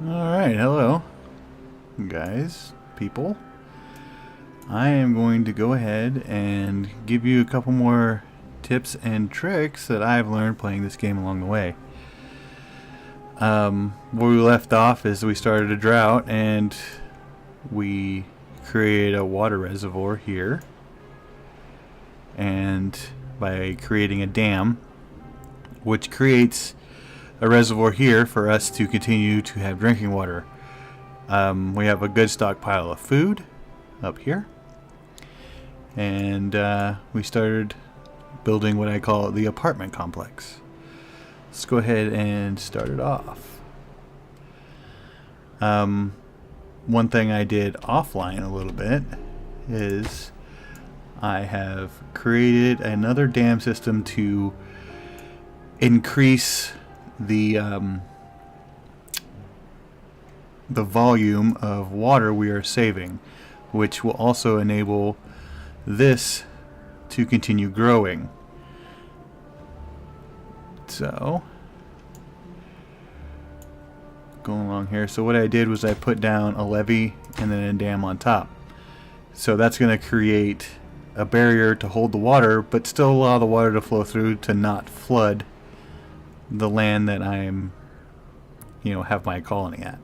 Alright, hello guys, people. I am going to go ahead and give you a couple more tips and tricks that I've learned playing this game along the way. Where we left off is we started a drought and we created a water reservoir here, and by creating a dam which creates a reservoir here for us to continue to have drinking water. We have a good stockpile of food up here, and we started building what I call the apartment complex. Let's go ahead and start it off. One thing I did offline a little bit is I have created another dam system to increase the volume of water we are saving, which will also enable this to continue growing. So going along here, so what I did was I put down a levee and then a dam on top. So that's going to create a barrier to hold the water, but still allow the water to flow through to not flood the land that I'm, have my colony at.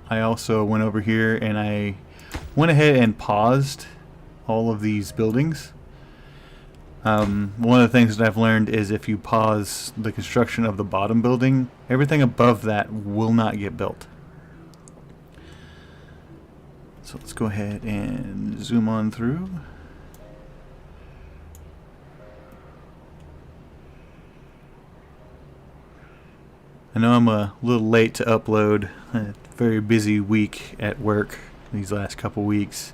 I also went over here and I went ahead and paused all of these buildings. One of the things that I've learned is if you pause the construction of the bottom building, everything above that will not get built. So let's go ahead and zoom on through. I know I'm a little late to upload. A very busy week at work these last couple weeks,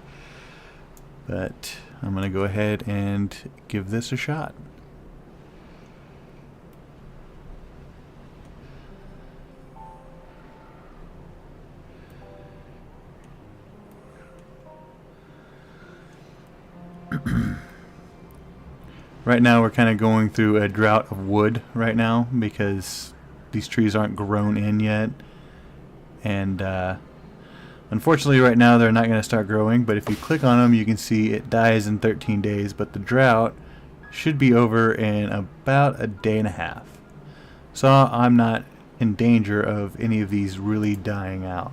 but I'm going to go ahead and give this a shot. Right now we're kind of going through a drought of wood right now because these trees aren't grown in yet, and unfortunately right now they're not going to start growing, but if you click on them you can see it dies in 13 days, but the drought should be over in about a day and a half. So I'm not in danger of any of these really dying out.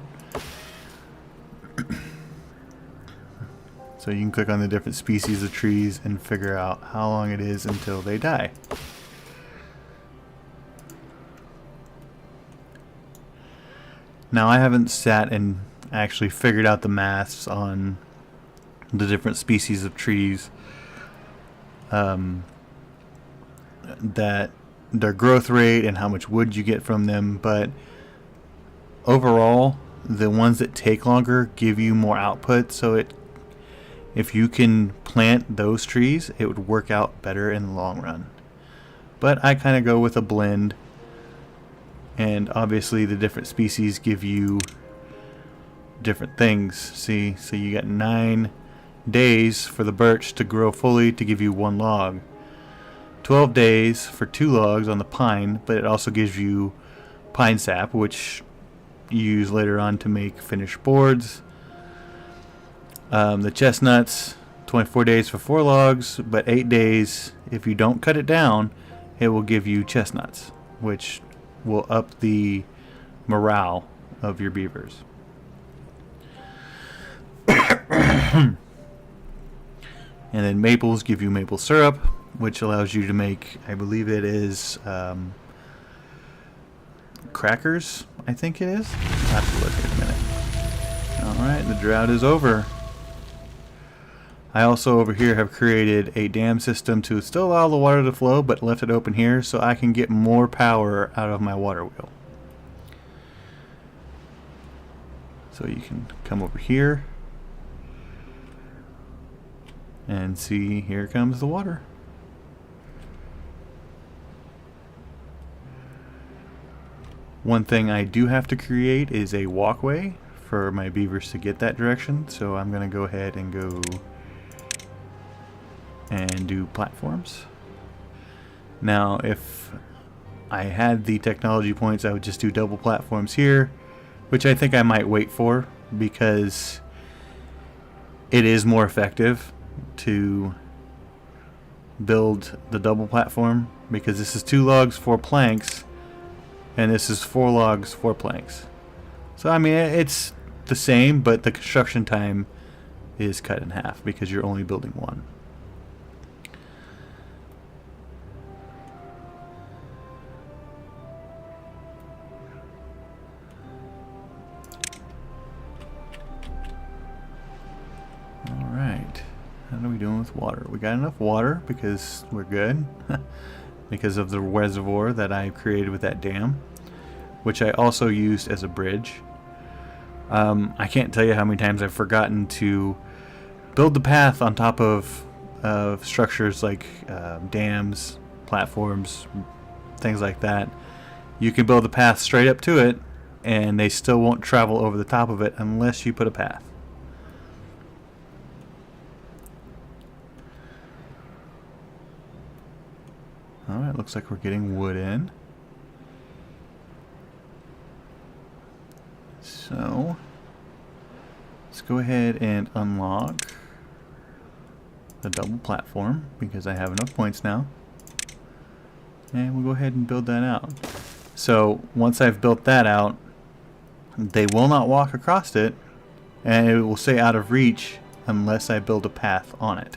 So you can click on the different species of trees and figure out how long it is until they die. Now I haven't sat and actually figured out the maths on the different species of trees, that their growth rate and how much wood you get from them, but overall the ones that take longer give you more output, so if you can plant those trees it would work out better in the long run. But I kind of go with a blend. And obviously the different species give you different things. See, so you got 9 days for the birch to grow fully to give you 1 log. 12 days for 2 logs on the pine, but it also gives you pine sap, which you use later on to make finished boards. The chestnuts, 24 days for 4 logs, but 8 days if you don't cut it down, it will give you chestnuts, which will up the morale of your beavers. And then maples give you maple syrup, which allows you to make, I believe it is crackers, I think it is. I'll have to look in a minute. Alright, the drought is over. I also over here have created a dam system to still allow the water to flow, but left it open here so I can get more power out of my water wheel. So you can come over here and see, here comes the water. One thing I do have to create is a walkway for my beavers to get that direction, so I'm going to go ahead and go and do platforms. Now if I had the technology points, I would just do double platforms here, which I think I might wait for because it is more effective to build the double platform, because this is 2 logs, 4 planks, and this is 4 logs, 4 planks. So I mean, it's the same, but the construction time is cut in half because you're only building one. Alright, how are we doing with water? We got enough water because we're good. Because of the reservoir that I created with that dam, which I also used as a bridge. I can't tell you how many times I've forgotten to build the path on top of structures like dams, platforms, things like that. You can build the path straight up to it, and they still won't travel over the top of it unless you put a path. Alright, looks like we're getting wood in. So, let's go ahead and unlock the double platform because I have enough points now. And we'll go ahead and build that out. So, once I've built that out, they will not walk across it, and it will stay out of reach unless I build a path on it.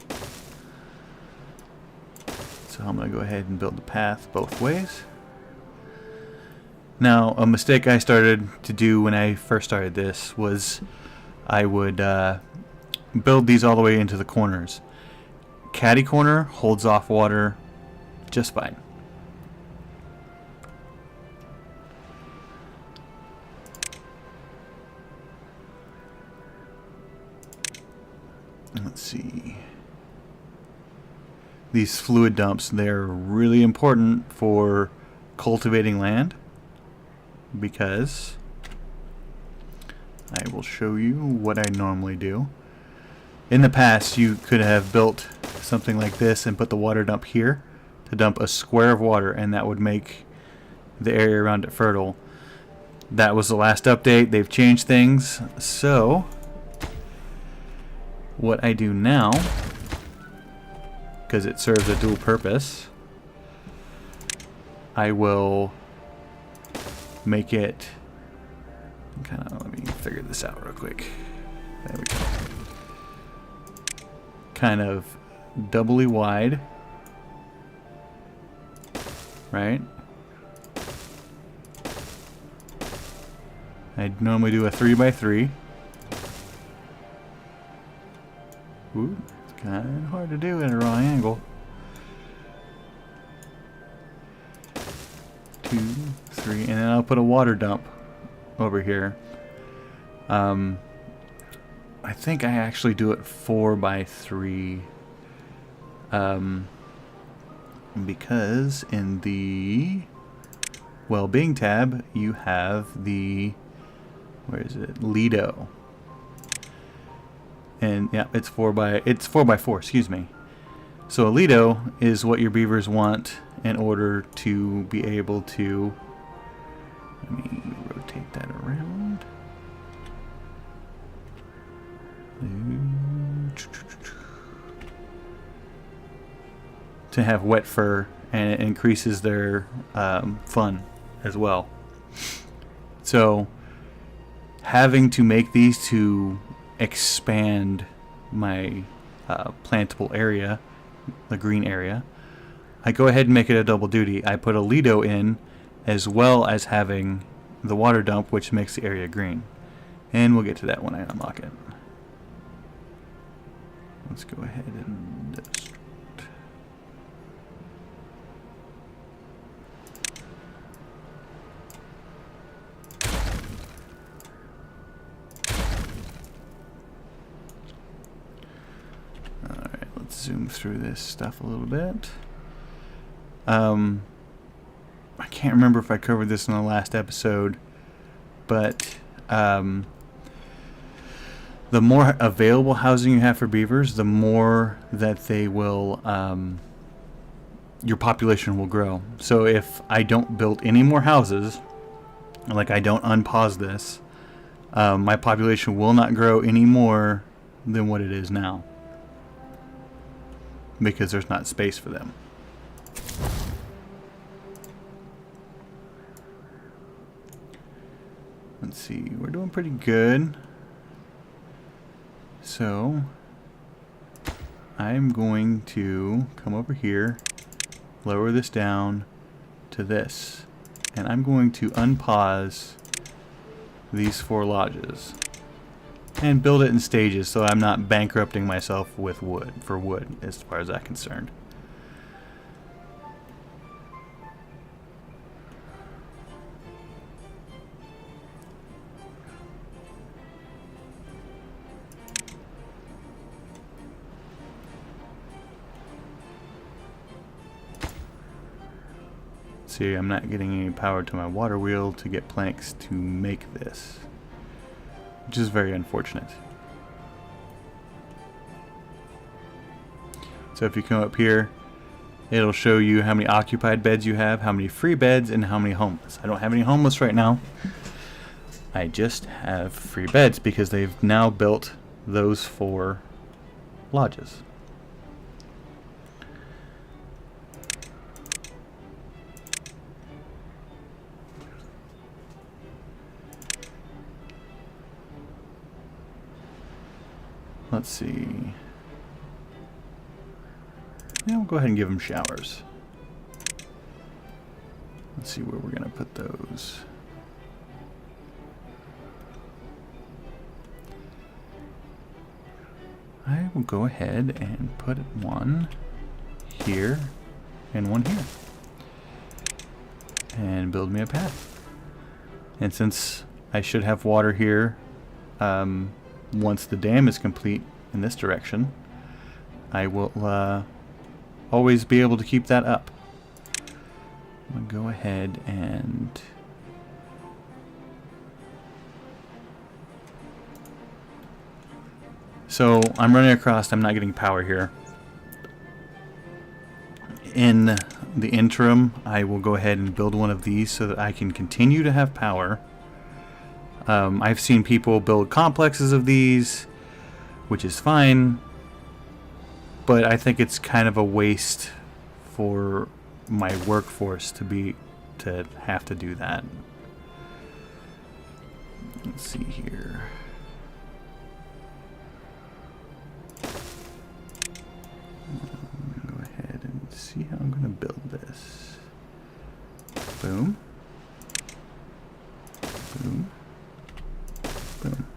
So I'm going to go ahead and build the path both ways. Now, a mistake I started to do when I first started this was I would build these all the way into the corners. Caddy corner holds off water just fine. Let's see. These fluid dumps, they're really important for cultivating land because I will show you what I normally do. In the past, you could have built something like this and put the water dump here to dump a square of water, and that would make the area around it fertile. That was the last update. They've changed things. So what I do now, because it serves a dual purpose, I will make it let me figure this out real quick. There we go. Kind of doubly wide, right? I'd normally do a 3x3. Ooh, it's kind of hard to do in a wrong angle. 2, 3, and then I'll put a water dump over here. I think I actually do it 4x3, because in the well-being tab you have the, where is it, Lido, and yeah, it's 4x4, excuse me. So a Lido is what your beavers want in order to be able to, let me rotate that around. To have wet fur, and it increases their fun as well. So having to make these to expand my plantable area, the green area, I go ahead and make it a double duty. I put a Lido in as well as having the water dump, which makes the area green. And we'll get to that when I unlock it. Let's go ahead and demonstrate. Alright, let's zoom through this stuff a little bit. I can't remember if I covered this in the last episode, but the more available housing you have for beavers, the more that they will your population will grow. So if I don't build any more houses, like I don't unpause this, my population will not grow any more than what it is now, because there's not space for them. Let's see, we're doing pretty good. So I'm going to come over here, lower this down to this, and I'm going to unpause these 4 lodges and build it in stages so I'm not bankrupting myself with wood, for wood, as far as I'm concerned. See, I'm not getting any power to my water wheel to get planks to make this, which is very unfortunate. So if you come up here, it'll show you how many occupied beds you have, how many free beds, and how many homeless. I don't have any homeless right now. I just have free beds because they've now built those 4 lodges. Let's see. Yeah, we'll go ahead and give them showers. Let's see where we're going to put those. I will go ahead and put one here and one here. And build me a path. And since I should have water here, once the dam is complete in this direction, I will always be able to keep that up. I'm going to go ahead and so I'm running across, I'm not getting power here. In the interim, I will go ahead and build one of these so that I can continue to have power. I've seen people build complexes of these, which is fine, but I think it's kind of a waste for my workforce to have to do that. Let's see here. I'm gonna go ahead and see how I'm gonna build this. Boom. Boom. Boom.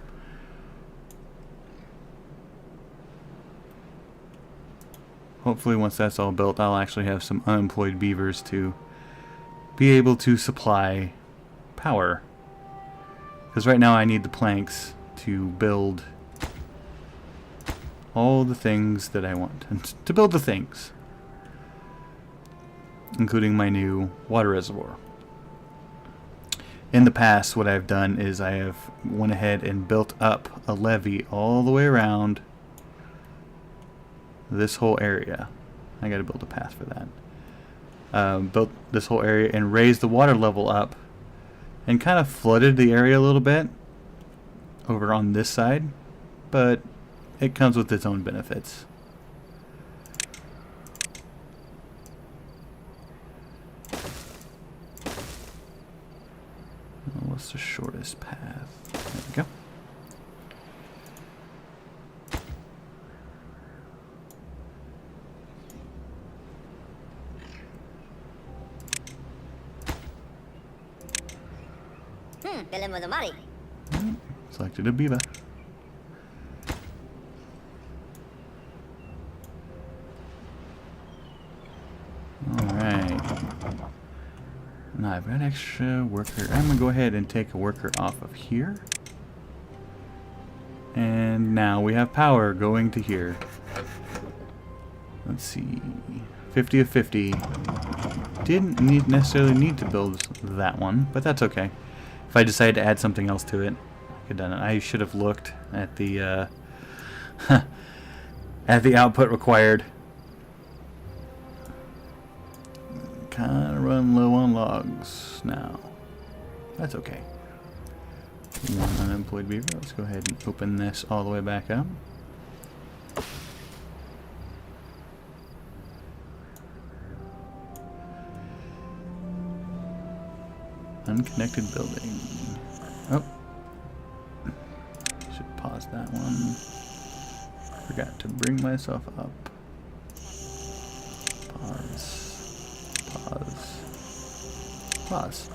Hopefully once that's all built, I'll actually have some unemployed beavers to be able to supply power. Because right now I need the planks to build all the things that I want. And to build the things, including my new water reservoir. In the past, what I've done is I have went ahead and built up a levee all the way around this whole area. I gotta build a path for that. Built this whole area and raised the water level up and kind of flooded the area a little bit over on this side, but it comes with its own benefits. What's the shortest path? There we go. Selected a beaver. Alright. Now I've got extra worker. I'm going to go ahead and take a worker off of here. And now we have power going to here. Let's see. 50 of 50. Didn't necessarily need to build that one, but that's okay. If I decide to add something else to it, I could have done it. I should have looked at the at the output required. run low on logs now. That's okay. One unemployed beaver. Let's go ahead and open this all the way back up. Unconnected building. Oh. Should pause that one. Forgot to bring myself up. Pause. Pause. Pause.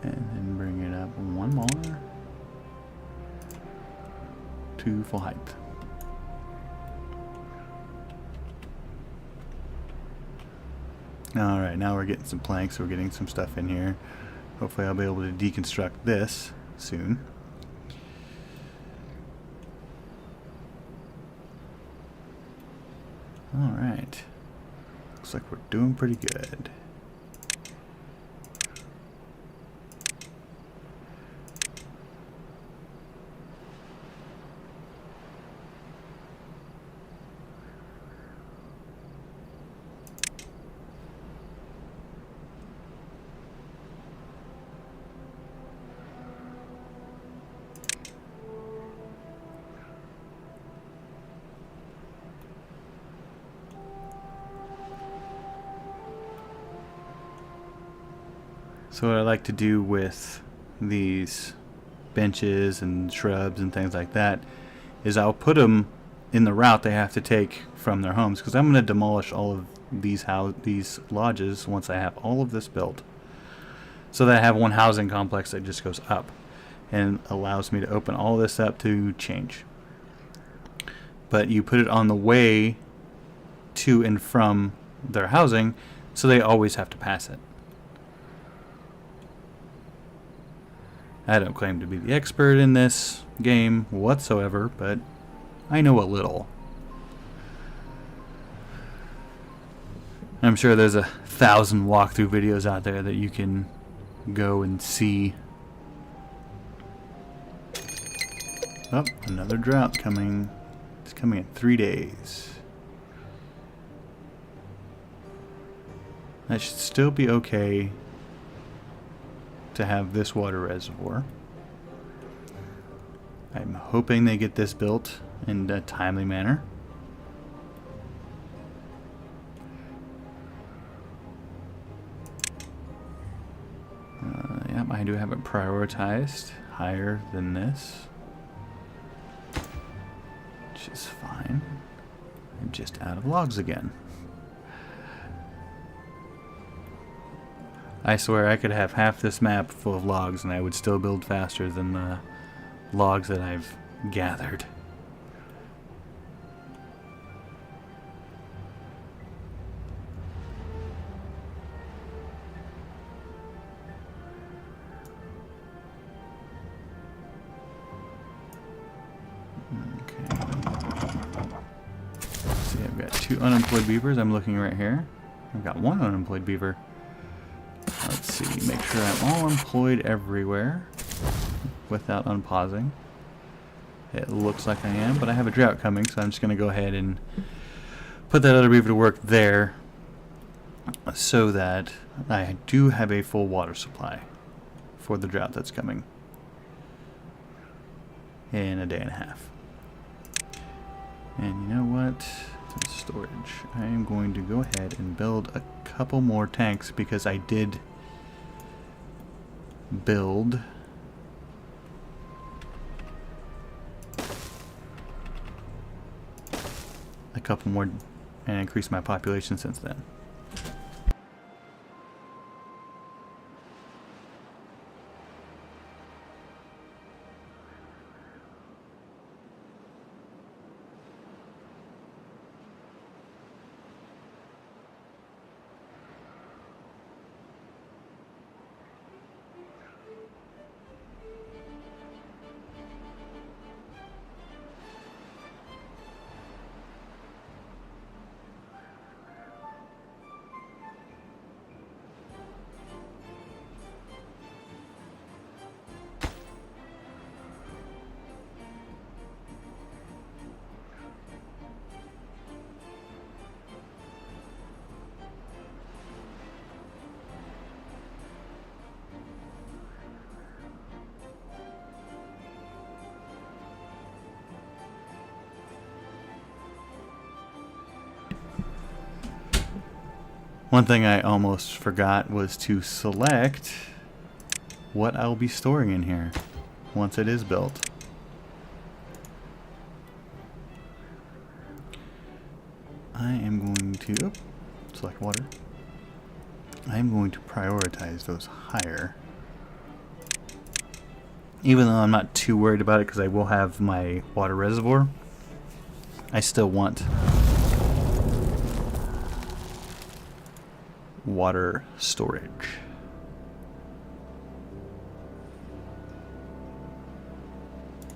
And then bring it up one more to full height. Alright, now we're getting some planks, we're getting some stuff in here. Hopefully I'll be able to deconstruct this soon. Alright. Looks like we're doing pretty good. So what I like to do with these benches and shrubs and things like that is I'll put them in the route they have to take from their homes, because I'm going to demolish all of these lodges once I have all of this built, so that I have one housing complex that just goes up and allows me to open all this up to change. But you put it on the way to and from their housing, so they always have to pass it. I don't claim to be the expert in this game whatsoever, but I know a little. I'm sure there's 1,000 walkthrough videos out there that you can go and see. Oh, another drought coming. It's coming in 3 days. That should still be okay to have this water reservoir. I'm hoping they get this built in a timely manner. Yep, I do have it prioritized higher than this, which is fine. I'm just out of logs again. I swear I could have half this map full of logs and I would still build faster than the logs that I've gathered. Okay. See, I've got 2 unemployed beavers. I'm looking right here. I've got 1 unemployed beaver. Let's see, make sure I'm all employed everywhere without unpausing. It looks like I am, but I have a drought coming, so I'm just going to go ahead and put that other beaver to work there so that I do have a full water supply for the drought that's coming in a day and a half. And you know what? Storage. I am going to go ahead and build a couple more tanks because I did build a couple more and increase my population since then. One thing I almost forgot was to select what I'll be storing in here once it is built. I am going to select water. I am going to prioritize those higher. Even though I'm not too worried about it because I will have my water reservoir, I still want water storage.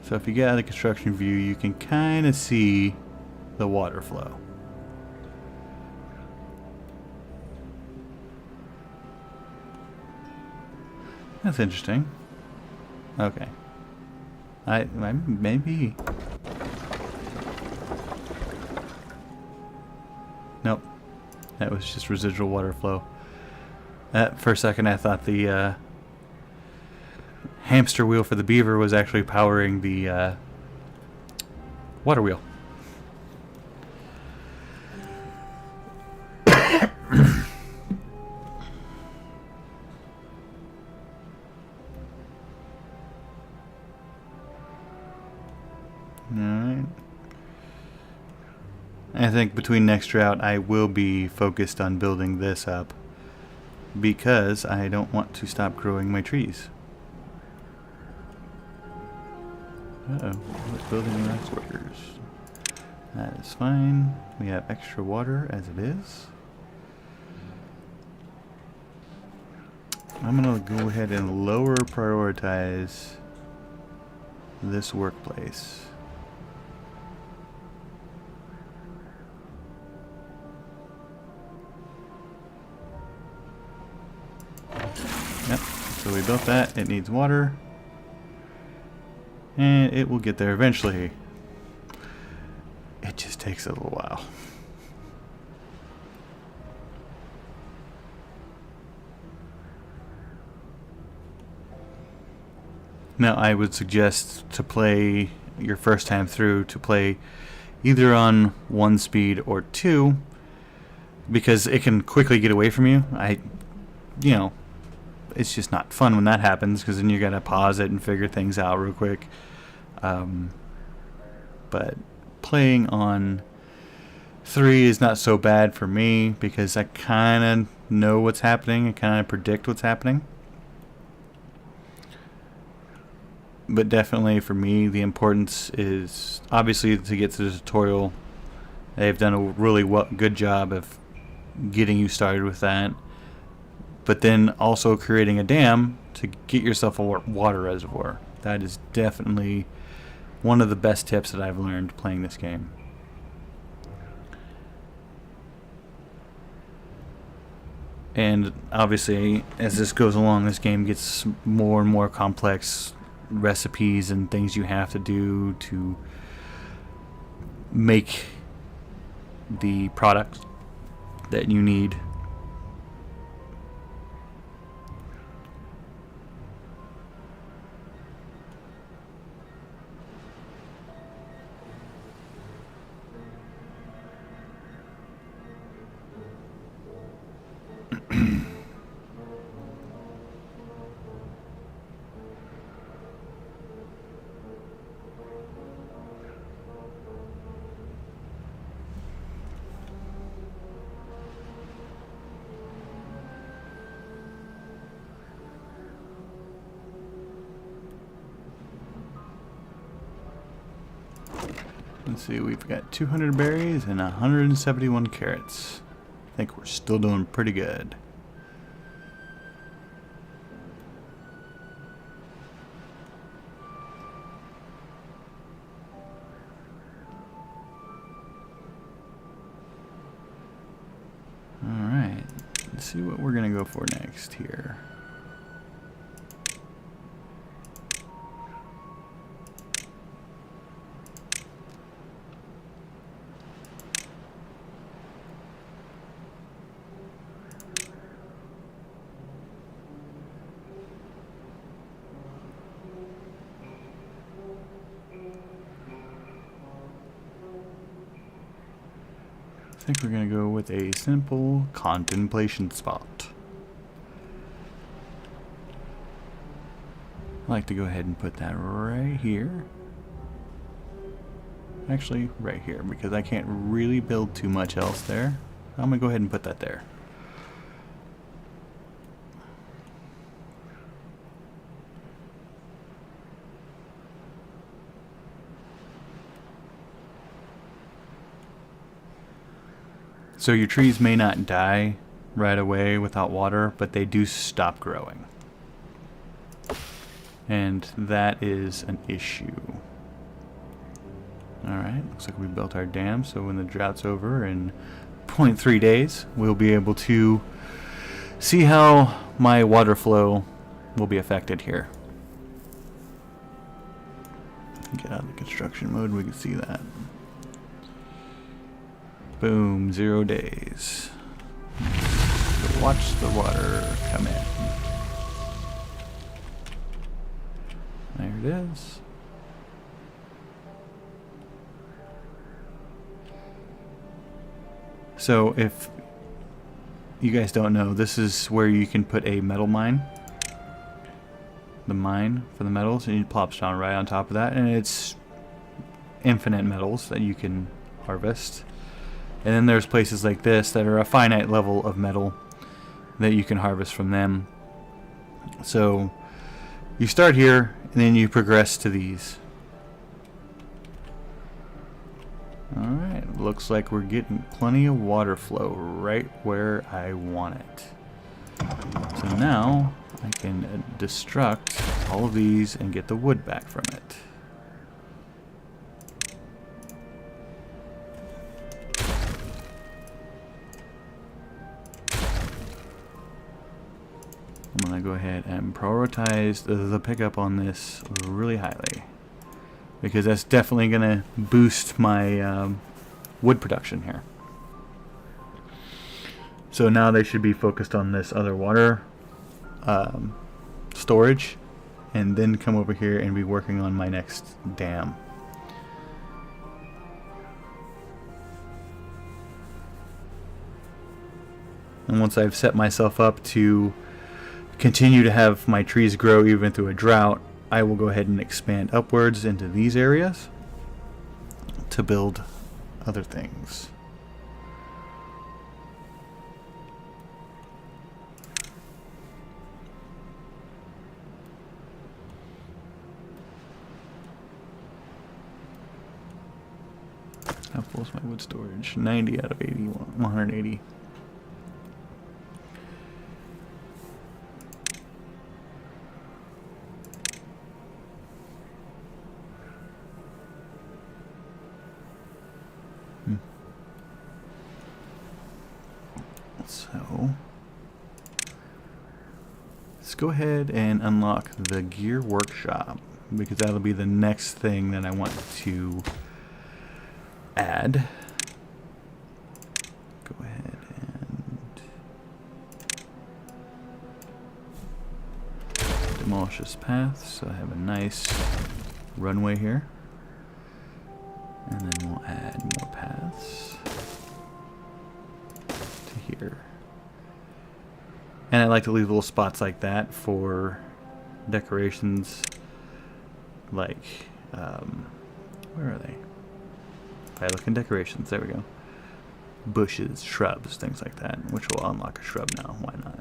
So if you get out of the construction view, you can kind of see the water flow. That's interesting. Okay. I maybe. Nope. That was just residual water flow. For a second I thought the hamster wheel for the beaver was actually powering the water wheel. Alright. I think between next drought I will be focused on building this up because I don't want to stop growing my trees. Uh-oh, let's building rice workers. That is fine. We have extra water as it is. I'm gonna go ahead and lower prioritize this workplace. Yep, so we built that. It needs water. And it will get there eventually. It just takes a little while. Now I would suggest to play your first time through to play either on 1 speed or 2 because it can quickly get away from you. You know, it's just not fun when that happens because then you gotta pause it and figure things out real quick. But playing on 3 is not so bad for me because I kind of know what's happening and kind of predict what's happening. But definitely for me, the importance is obviously to get to the tutorial. They've done a really good job of getting you started with that. But then also creating a dam to get yourself a water reservoir. That is definitely one of the best tips that I've learned playing this game. And obviously, as this goes along, this game gets more and more complex recipes and things you have to do to make the product that you need. Let's see, we've got 200 berries and 171 carrots. I think we're still doing pretty good. Alright, let's see what we're gonna go for next here. think we're going to go with a simple contemplation spot. I like to go ahead and put that right here. Actually, right here, because I can't really build too much else there. I'm going to go ahead and put that there. So your trees may not die right away without water, but they do stop growing. And that is an issue. Alright, looks like we built our dam, so when the drought's over in 0.3 days, we'll be able to see how my water flow will be affected here. Get out of the construction mode, we can see that. Boom, 0 days. So watch the water come in. There it is. So if you guys don't know, this is where you can put a metal mine. The mine for the metals, and it plops down right on top of that, and it's infinite metals that you can harvest. And then there's places like this that are a finite level of metal that you can harvest from them. So you start here and then you progress to these. Alright, looks like we're getting plenty of water flow right where I want it. So now I can destruct all of these and get the wood back from it. I'm going to go ahead and prioritize the pickup on this really highly, because that's definitely going to boost my wood production here. So now they should be focused on this other water storage, and then come over here and be working on my next dam. And once I've set myself up to continue to have my trees grow even through a drought, I will go ahead and expand upwards into these areas to build other things. How full is my wood storage? 90 out of 80, 180. So let's go ahead and unlock the gear workshop, because that'll be the next thing that I want to add. Go ahead and demolish this path so I have a nice runway here, and then we'll add more paths to here. And I like to leave little spots like that for decorations, like where are they? If I look in decorations, there we go. Bushes, shrubs, things like that, which will unlock a shrub now, why not?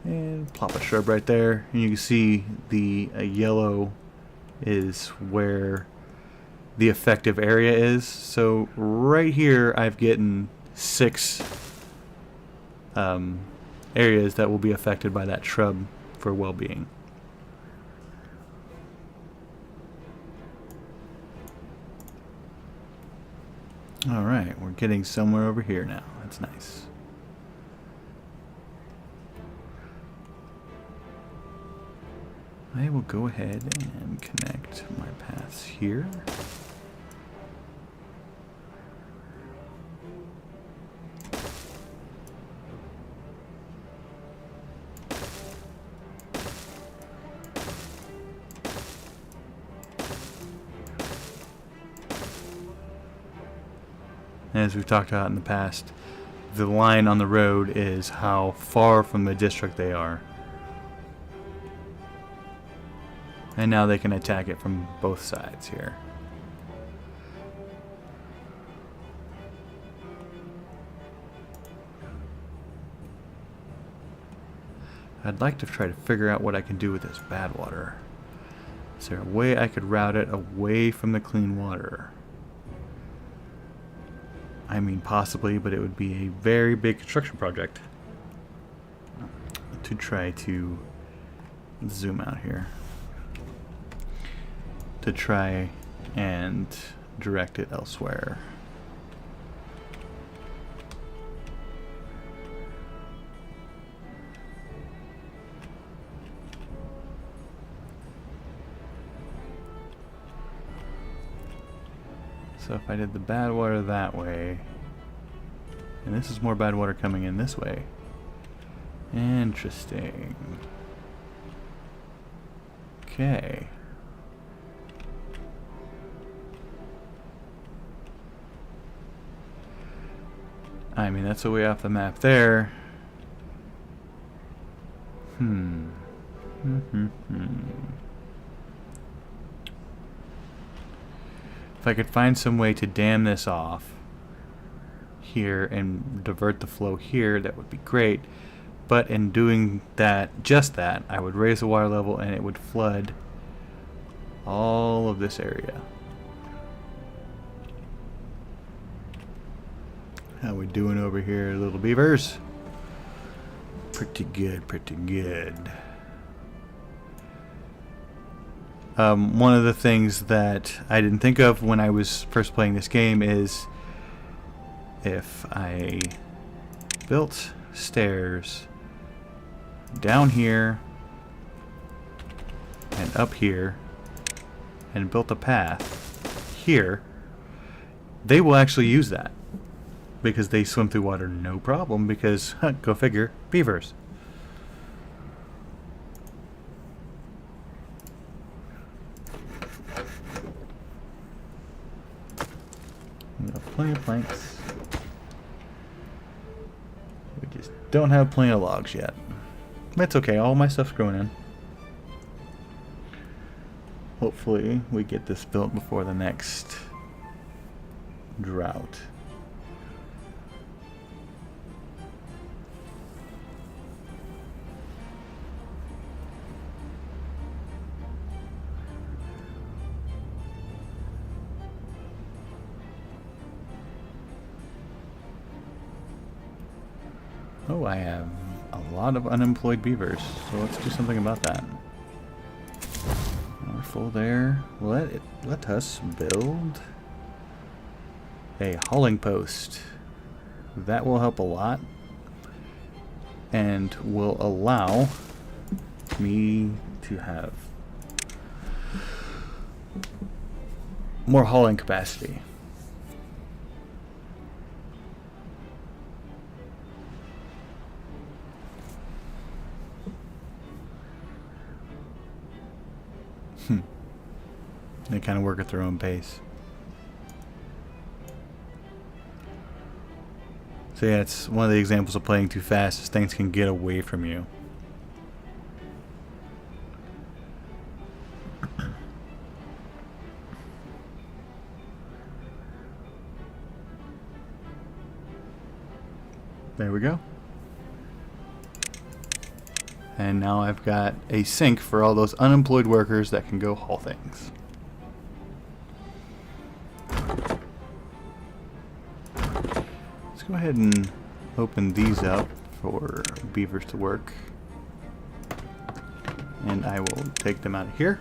And plop a shrub right there, and you can see the yellow is where the effective area is. So right here I've gotten 6 areas that will be affected by that shrub for well-being. Alright, we're getting somewhere over here now. That's nice. I will go ahead and connect my paths here. as we've talked about in the past, the line on the road is how far from the district they are. And now they can attack it from both sides here. I'd like to try to figure out what I can do with this bad water. Is there a way I could route it away from the clean water? I mean, possibly, but it would be a very big construction project. To try to zoom out here. To try and direct it elsewhere. So if I did the bad water that way, and this is more bad water coming in this way. Interesting. Okay. I mean, that's a way off the map there. If I could find some way to dam this off here and divert the flow here, that would be great. But in doing that, just that, I would raise the water level and it would flood all of this area. How we doing over here, little beavers? Pretty good, pretty good. One of the things that I didn't think of when I was first playing this game is if I built stairs down here and up here and built a path here, they will actually use that because they swim through water no problem because, go figure, beavers. Plenty of planks. We just don't have plenty of logs yet. That's okay, all my stuff's growing in. Hopefully we get this built before the next drought. Oh, I have a lot of unemployed beavers, so let's do something about that. We're full there. Let us build a hauling post. That will help a lot and will allow me to have more hauling capacity. They kind of work at their own pace. So yeah, it's one of the examples of playing too fast is things can get away from you. There we go. And now I've got a sink for all those unemployed workers that can go haul things. Let's go ahead and open these up for beavers to work. And I will take them out of here.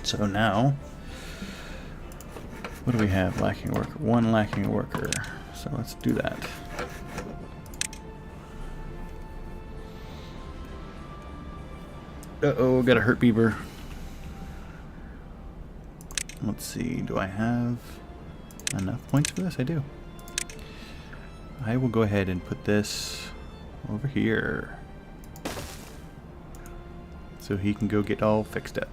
So now, what do we have? Lacking a worker. One lacking a worker. So let's do that. Uh-oh, got a hurt beaver. Let's see, do I have enough points for this? I do. I will go ahead and put this over here so he can go get all fixed up.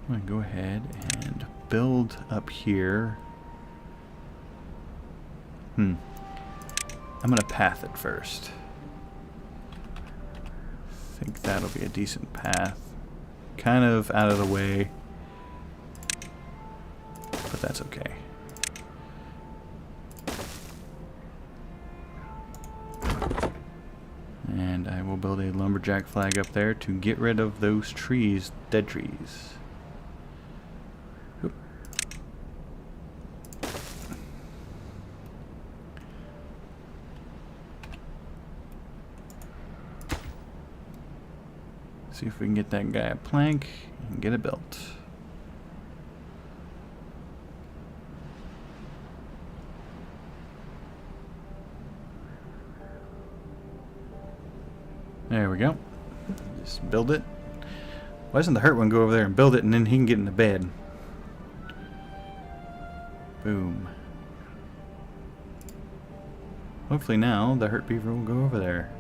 I'm going to go ahead and build up here. I'm going to path it first. I think that'll be a decent path. Kind of out of the way, but that's okay. And I will build a lumberjack flag up there to get rid of those trees, dead trees. Oop. See if we can get that guy a plank and get it built. There we go. Just build it. Why doesn't the hurt one go over there and build it and then he can get in the bed? Boom. Hopefully now the hurt beaver will go over there.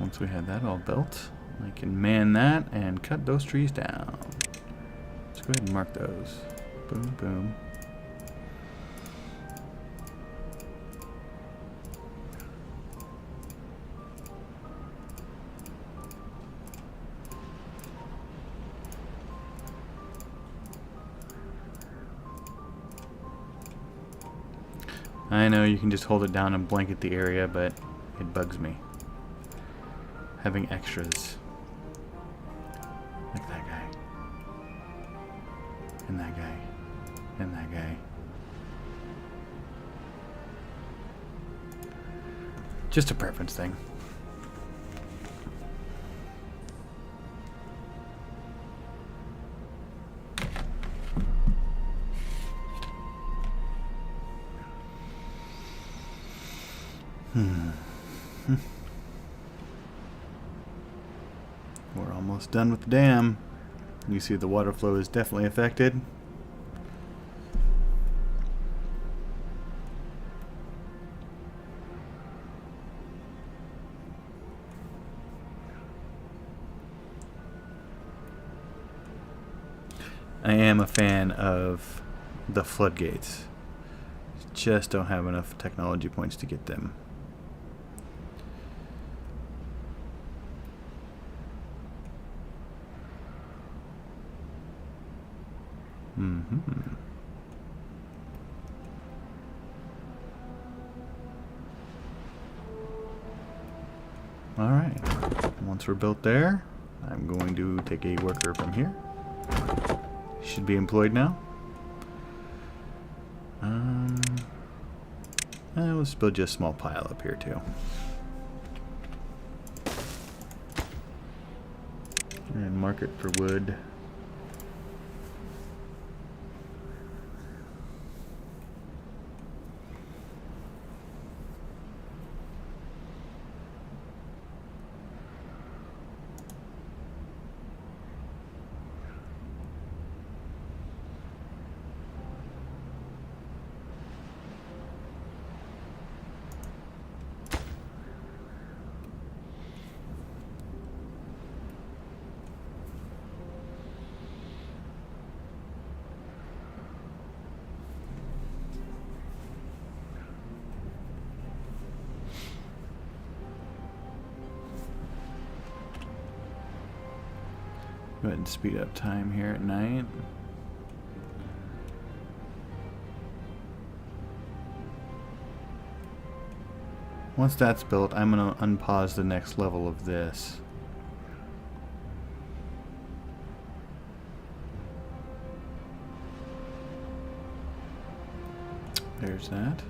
Once we have that all built, I can man that and cut those trees down. Let's go ahead and mark those. Boom, boom. I know you can just hold it down and blanket the area, but it bugs me. Having extras. Like that guy. And that guy. And that guy. Just a preference thing. We're almost done with the dam. You see the water flow is definitely affected. I am a fan of the floodgates. Just don't have enough technology points to get them. Alright, once we're built there, I'm going to take a worker from here. Should be employed now. Let's build just a small pile up here too. And mark it for wood. Go ahead and speed up time here at night. Once that's built, I'm going to unpause the next level of this. There's that.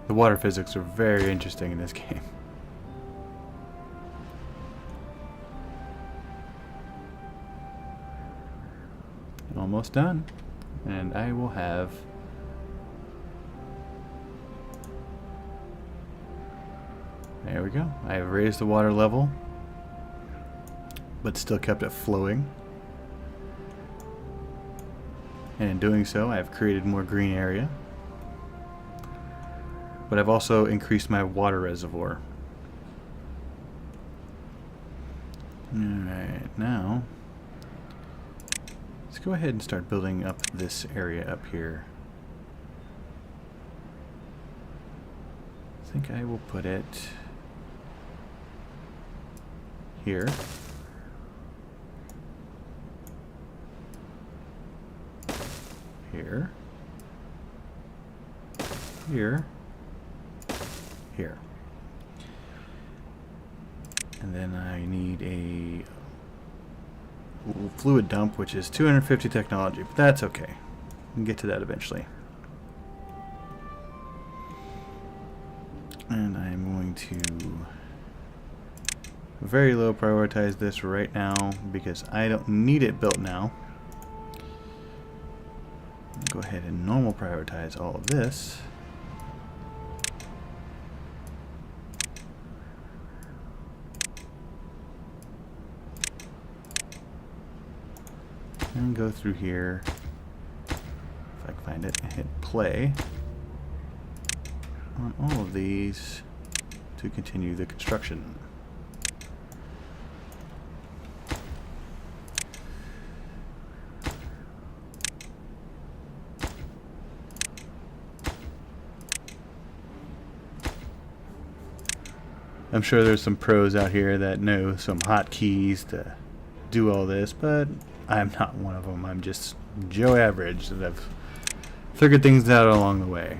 The water physics are very interesting in this game. almost done. And I will have there we go. I have raised the water level, but still kept it flowing. And in doing so, I've created more green area. But I've also increased my water reservoir. Alright, now let's go ahead and start building up this area up here. I think I will put it here. Here. Here. Here. And then I need a fluid dump, which is 250 technology, but that's okay. We can get to that eventually. And I'm going to very low prioritize this right now because I don't need it built now. Go ahead and normal prioritize all of this. And go through here, if I can find it, and hit play on all of these to continue the construction. I'm sure there's some pros out here that know some hotkeys to do all this, but I'm not one of them. I'm just Joe Average that I've figured things out along the way.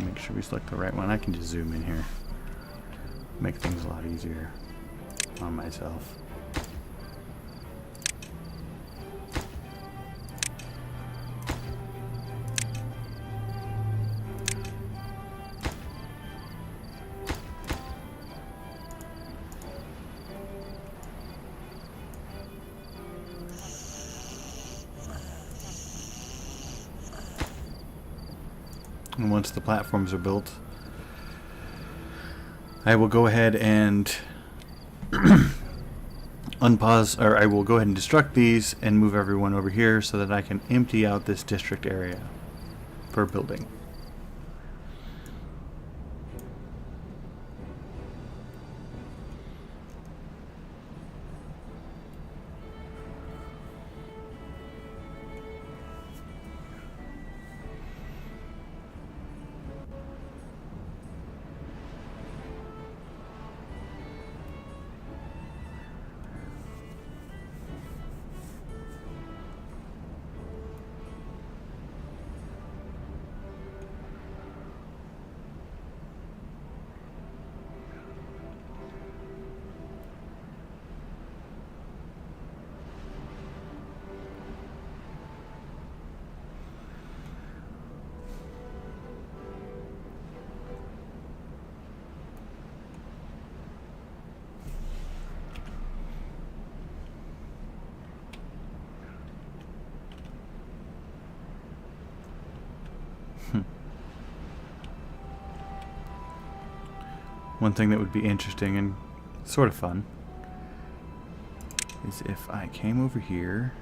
Make sure we select the right one. I can just zoom in here. Make things a lot easier on myself. And once the platforms are built, I will go ahead and unpause, or I will go ahead and destruct these and move everyone over here so that I can empty out this district area for building. One thing that would be interesting and sort of fun is if I came over here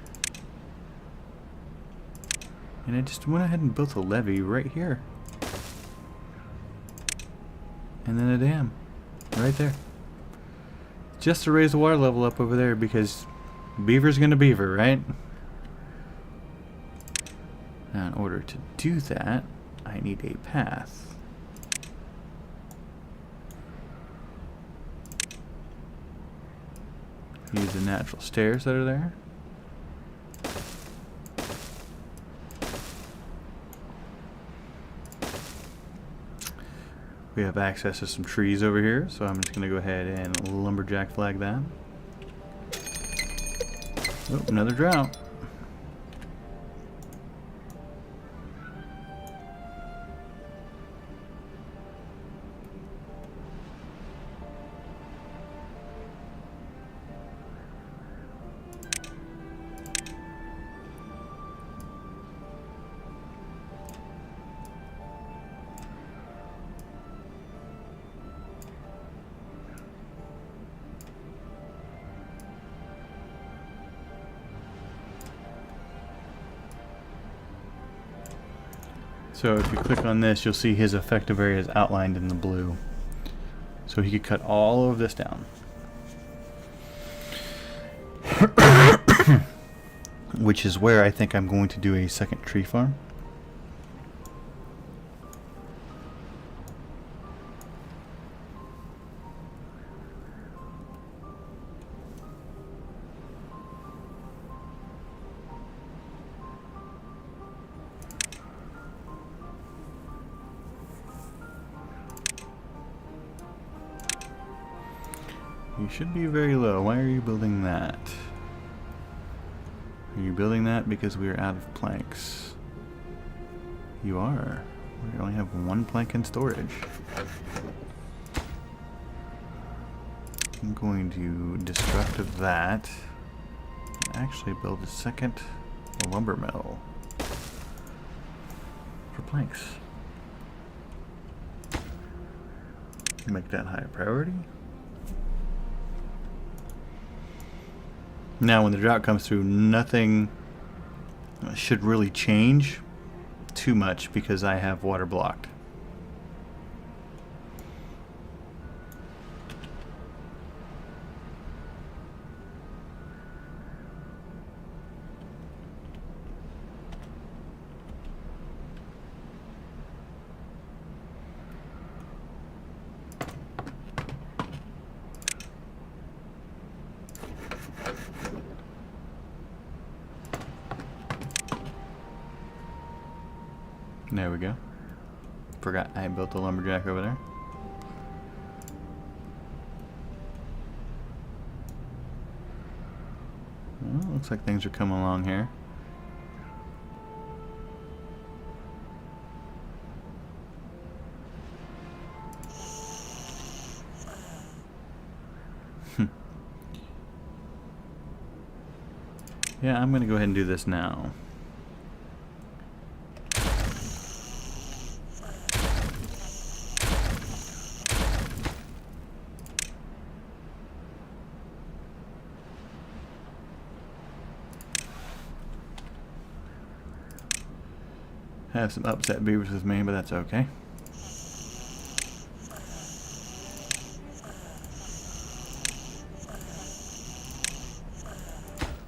and I just went ahead and built a levee right here. And then a dam right there. Just to raise the water level up over there because beaver's gonna beaver, right? Now in order to do that, I need a path. Use the natural stairs that are there. We have access to some trees over here, so I'm just going to go ahead and lumberjack flag that. Oh, another drought. So if you click on this, you'll see his effective area is outlined in the blue. So he could cut all of this down. Which is where I think I'm going to do a second tree farm. You should be very low. Why are you building that? Are you building that because we are out of planks? You are. We only have one plank in storage. I'm going to destruct that. And actually build a second lumber mill for planks. Make that high priority. Now when the drought comes through, nothing should really change too much because I have water blocked. There we go. Forgot I built the lumberjack over there. Well, looks like things are coming along here. Yeah, I'm gonna go ahead and do this now. Have some upset beavers with me, but that's okay.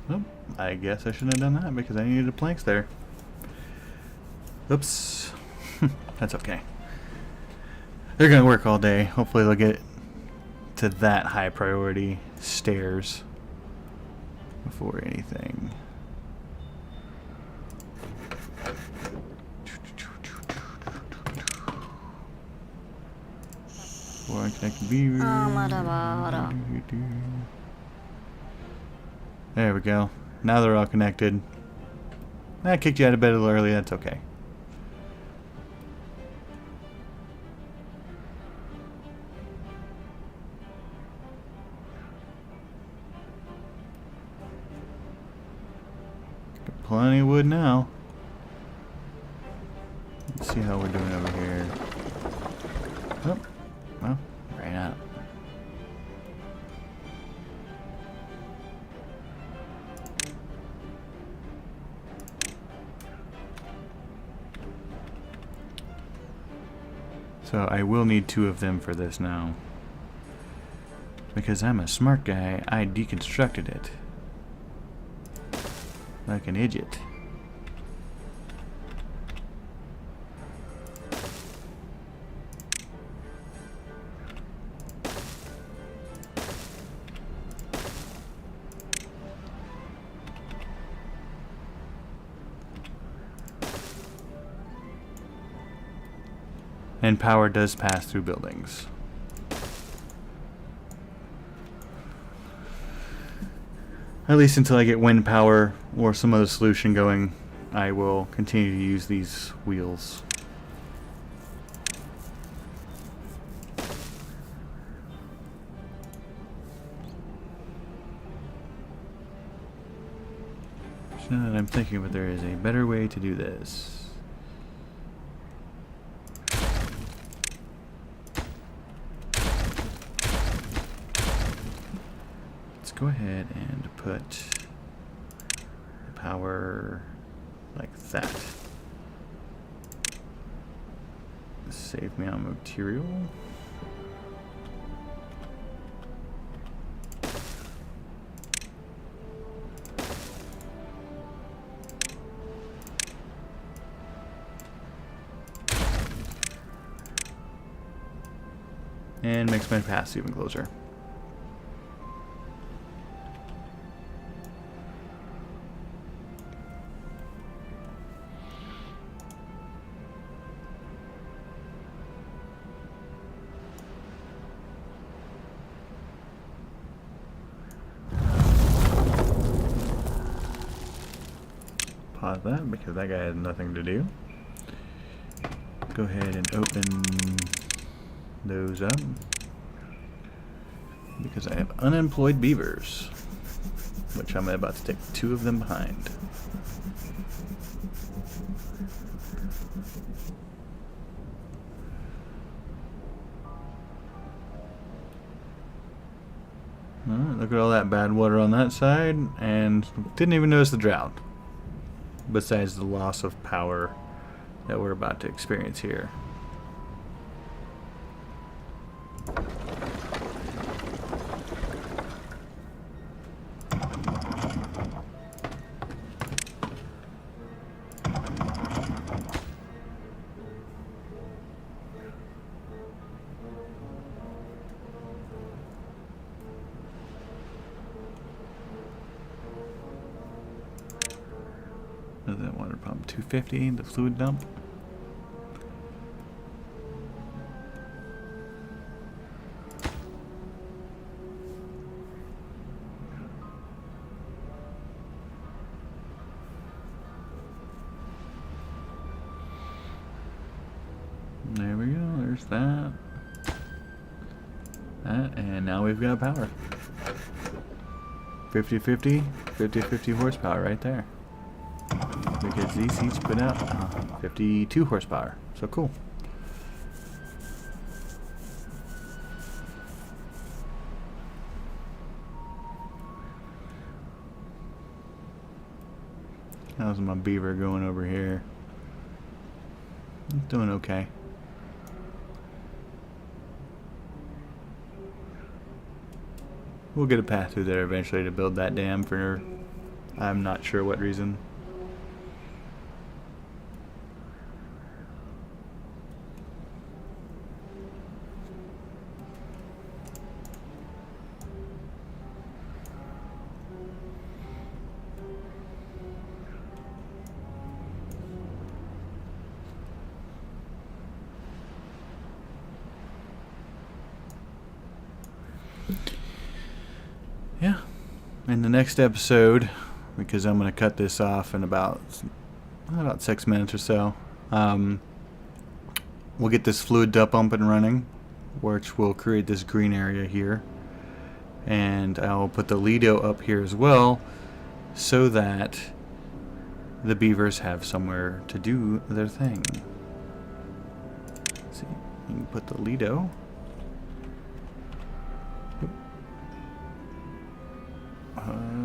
Oh, I guess I shouldn't have done that because I needed planks there. Oops. That's okay. They're gonna work all day. Hopefully they'll get to that high priority stairs before anything. Before I connect beavers. There we go. Now they're all connected. I kicked you out of bed a little early. That's okay. Got plenty of wood now. Let's see how we're doing over here. Oh, well, ran out. So I will need 2 of them for this now. Because I'm a smart guy, I deconstructed it. Like an idiot. And power does pass through buildings. at least until I get wind power or some other solution going, I will continue to use these wheels. So now that I'm thinking of it, there is a better way to do this. Go ahead and put the power like that. Save me on material. And makes my paths even closer. Pause that because that guy has nothing to do. Go ahead and open those up because I have unemployed beavers, which I'm about to take 2 of them behind. Alright, look at all that bad water on that side, and didn't even notice the drought. Besides the loss of power that we're about to experience here. What is that water pump? 250, the fluid dump. There we go, there's that. That, and now we've got power. 50 horsepower right there. Because these seats put out 52 horsepower. So cool. How's my beaver going over here? Doing okay. We'll get a path through there eventually to build that dam for I'm not sure what reason. Yeah, in the next episode, because I'm going to cut this off in about 6 minutes or so, we'll get this fluid dump up and running, which will create this green area here. And I'll put the Lido up here as well, so that the beavers have somewhere to do their thing. Let's see, you can put the Lido.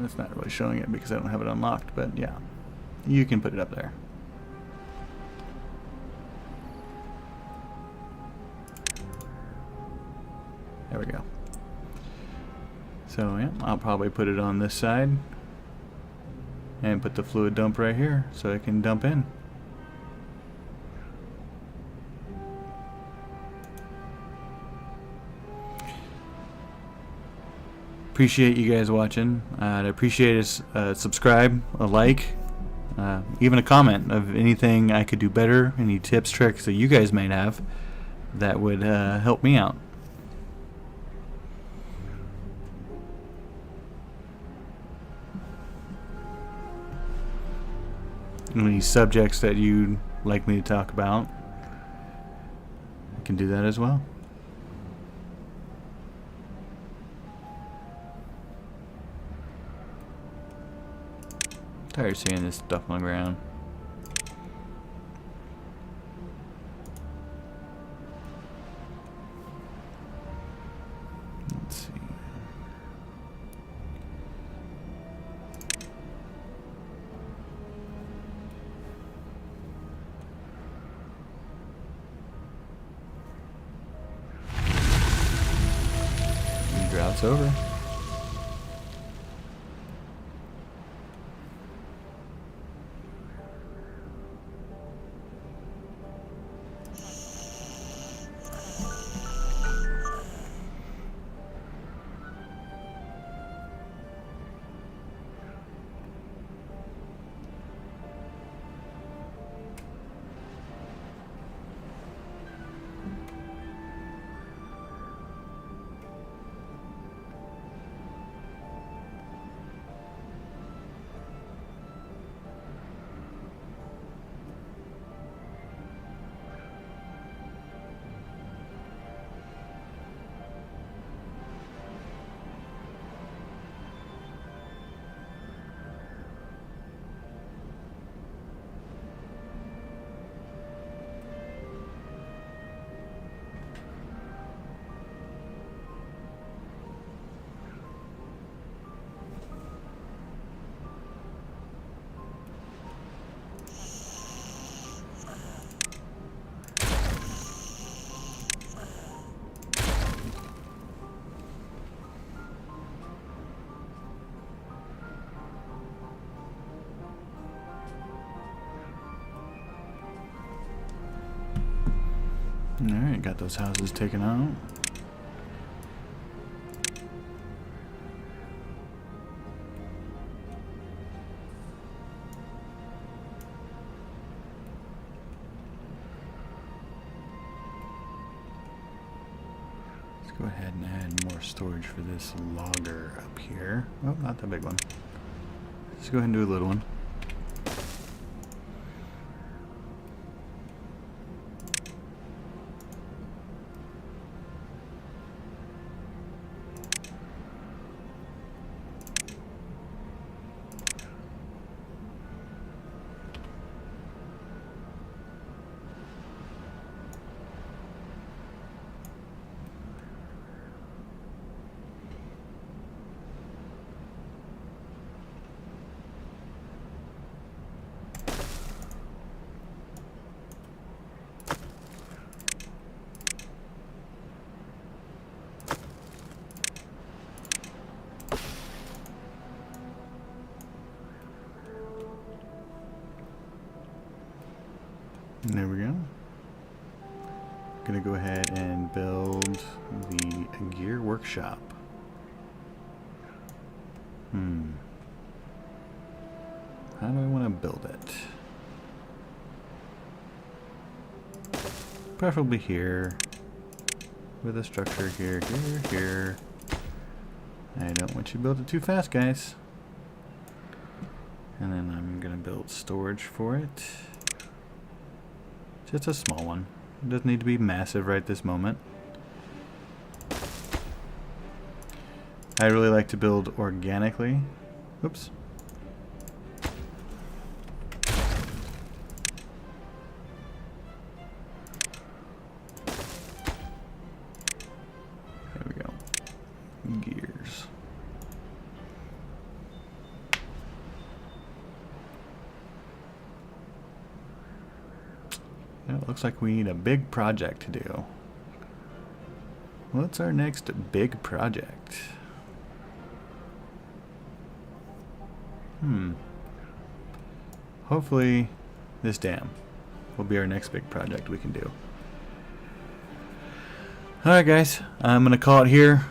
It's not really showing it because I don't have it unlocked, but yeah, you can put it up there. There we go. So yeah, I'll probably put it on this side and put the fluid dump right here so it can dump in. Appreciate you guys watching. I'd appreciate a subscribe, a like, even a comment of anything I could do better, any tips, tricks that you guys might have that would help me out. any subjects that you'd like me to talk about, I can do that as well. Tired of seeing this stuff on the ground. Let's see. Drought's over. Alright, got those houses taken out. Let's go ahead and add more storage for this logger up here. Oh, not that big one. Let's go ahead and do a little one. There we go. Gonna go ahead and build the gear workshop. How do I want to build it? Preferably here, with a structure here, here. I don't want you to build it too fast, guys. And then I'm gonna build storage for it. Just a small one. It doesn't need to be massive right this moment. I really like to build organically. Oops. There we go. Gears. It looks like we need a big project to do. What's our next big project? Hopefully this dam will be our next big project we can do. Alright guys, I'm going to call it here.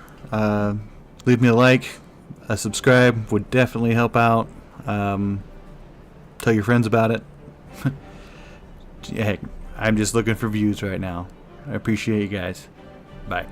Leave me a like, a subscribe would definitely help out. Tell your friends about it. Heck, I'm just looking for views right now. I appreciate you guys. Bye.